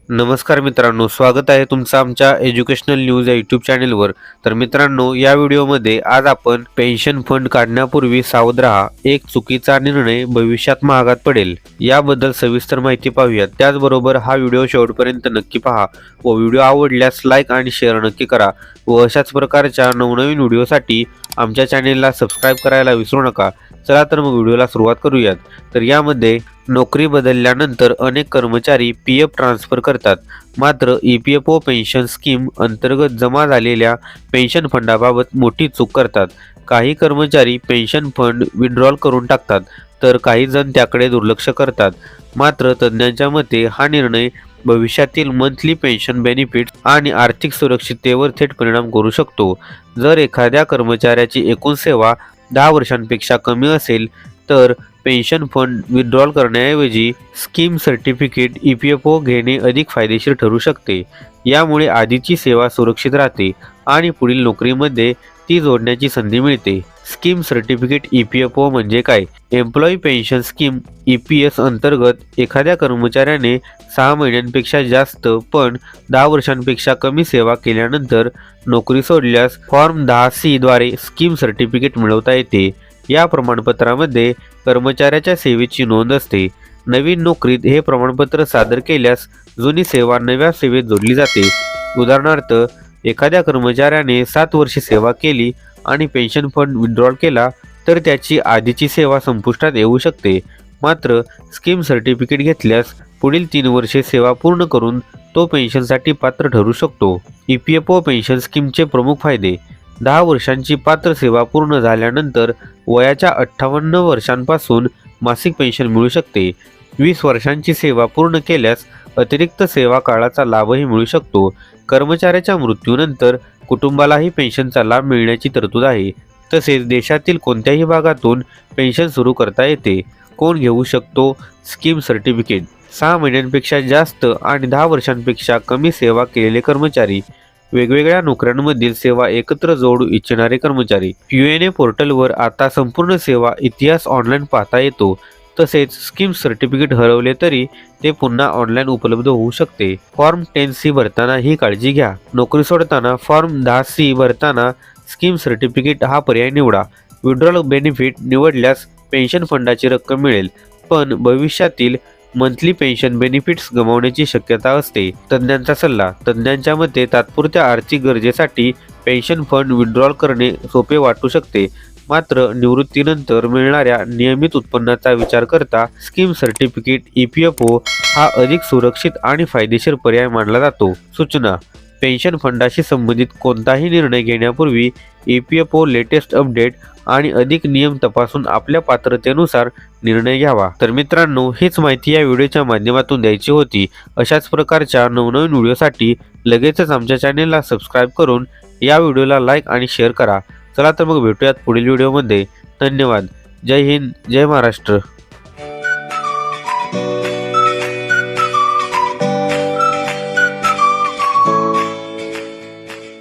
नमस्कार मित्रांनो, स्वागत आहे तुमचं आमच्या एज्युकेशनल न्यूज या यूट्यूब चॅनेलवर। तर मित्रांनो, या व्हिडिओमध्ये आज आपण पेन्शन फंड काढण्यापूर्वी सावध राहा, एक चुकीचा निर्णय भविष्यात महागात पडेल याबद्दल सविस्तर माहिती पाहूया। त्याचबरोबर हा व्हिडिओ शेवटपर्यंत नक्की पहा व व्हिडिओ आवडल्यास लाईक आणि शेअर नक्की करा व अशाच प्रकारच्या नवनवीन व्हिडिओसाठी आमच्या चॅनेलला सबस्क्राईब करायला विसरू नका। चला तर मग व्हिडिओला सुरुवात करूयात। तर यामध्ये नोकरी बदलल्यानंतर अनेक कर्मचारी पीएफ ट्रान्सफर करतात, मात्र ईपीएफओ पेन्शन स्कीम अंतर्गत जमा झालेल्या पेन्शन फंडाबाबत मोठी चूक करतात। काही कर्मचारी पेन्शन फंड विड्रॉल करून टाकतात, तर काही जण त्याकडे दुर्लक्ष करतात। मात्र तज्ज्ञांच्या मते हा निर्णय भविष्यातील मंथली पेन्शन बेनिफिट आणि आर्थिक सुरक्षिततेवर थेट परिणाम करू शकतो। जर एखाद्या कर्मचाऱ्याची एकूण सेवा 10 वर्षांपेक्षा कमी असेल तर पेन्शन फंड विड्रॉल करण्याऐवजी स्कीम सर्टिफिकेट ईपीएफओ घेणे अधिक फायदेशीर ठरू शकते। यामुळे आधीची सेवा सुरक्षित राहते आणि पुढील नोकरीमध्ये ती जोडण्याची संधी मिळते। स्कीम सर्टिफिकेट ईपीएफओ म्हणजे काय? एम्प्लॉई पेन्शन स्कीम ईपीएस अंतर्गत एखाद्या कर्मचाऱ्याने 6 महिन्यांपेक्षा जास्त पण 10 वर्षांपेक्षा कमी सेवा केल्यानंतर नोकरी सोडल्यास फॉर्म 10C द्वारे स्कीम सर्टिफिकेट मिळवता येते। या प्रमाणपत्रामध्ये कर्मचाऱ्याच्या सेवेची नोंद असते। नवीन नोकरीत हे प्रमाणपत्र सादर केल्यास जुनी सेवा नव्या सेवेत जोडली जाते। उदाहरणार्थ, एखाद्या कर्मचाऱ्याने 7 वर्षे सेवा केली आणि पेन्शन फंड विड्रॉल केला तर त्याची आधीची सेवा संपुष्टात येऊ शकते। मात्र स्कीम सर्टिफिकेट घेतल्यास पुढील 3 वर्षे सेवा पूर्ण करून तो पेन्शनसाठी पात्र ठरू शकतो। ईपीएफओ पेन्शन स्कीमचे प्रमुख फायदे: 10 वर्षांची पात्र सेवा पूर्ण झाल्यानंतर वयाच्या 58 वर्षांपासून मासिक पेन्शन मिळू शकते। 20 वर्षांची सेवा पूर्ण केल्यास अतिरिक्त सेवा काळाचा लाभही मिळू शकतो। कर्मचाऱ्याच्या मृत्यूनंतर कुटुंबालाही पेन्शनचा लाभ मिळण्याची तरतूद आहे। तसेच देशातील कोणत्याही भागातून पेन्शन सुरू करता येते। कोण घेऊ शकतो स्कीम सर्टिफिकेट? 6 महिन्यांपेक्षा जास्त आणि 10 वर्षांपेक्षा कमी सेवा केलेले कर्मचारी, वेगवेगळ्या नोकऱ्यांमधील सेवा एकत्र जोडू इच्छिणारे कर्मचारी। यूएनए पोर्टलवर आता संपूर्ण सेवा इतिहास ऑनलाईन पाहता येतो। तसेच स्कीम सर्टिफिकेट हरवले तरी ते पुन्हा ऑनलाईन उपलब्ध होऊ शकते। फॉर्म 10C भरताना ही काळजी घ्या। नोकरी सोडताना फॉर्म 10C भरताना स्कीम सर्टिफिकेट हा पर्याय निवडा। विड्रॉल बेनिफिट निवडल्यास पेन्शन फंडाची रक्कम मिळेल, पण भविष्यातील मंथली पेन्शन बेनिफिट्स गमावण्याची शक्यता असते। तज्ज्ञांचा सल्ला: तज्ज्ञांच्या मते तात्पुरत्या आर्थिक गरजेसाठी पेन्शन फंड विड्रॉल करणे सोपे वाटू शकते, मात्र निवृत्तीनंतर मिळणाऱ्या नियमित उत्पन्नाचा विचार करता स्कीम सर्टिफिकेट ईपीएफओ हा अधिक सुरक्षित आणि फायदेशीर पर्याय मानला जातो। सूचना: पेन्शन फंडाशी संबंधित कोणताही निर्णय घेण्यापूर्वी ईपीएफओ लेटेस्ट अपडेट आणि अधिक नियम तपासून आपल्या पात्रतेनुसार निर्णय घ्यावा। तर मित्रांनो, हीच माहिती या व्हिडिओच्या माध्यमातून द्यायची होती। अशाच प्रकारच्या नवनवीन व्हिडिओसाठी लगेचच आमच्या चॅनेलला सबस्क्राईब करून या व्हिडिओला लाईक आणि शेअर करा। चला तर मग भेटूयात पुढील व्हिडिओमध्ये। धन्यवाद। जय हिंद, जय महाराष्ट्र।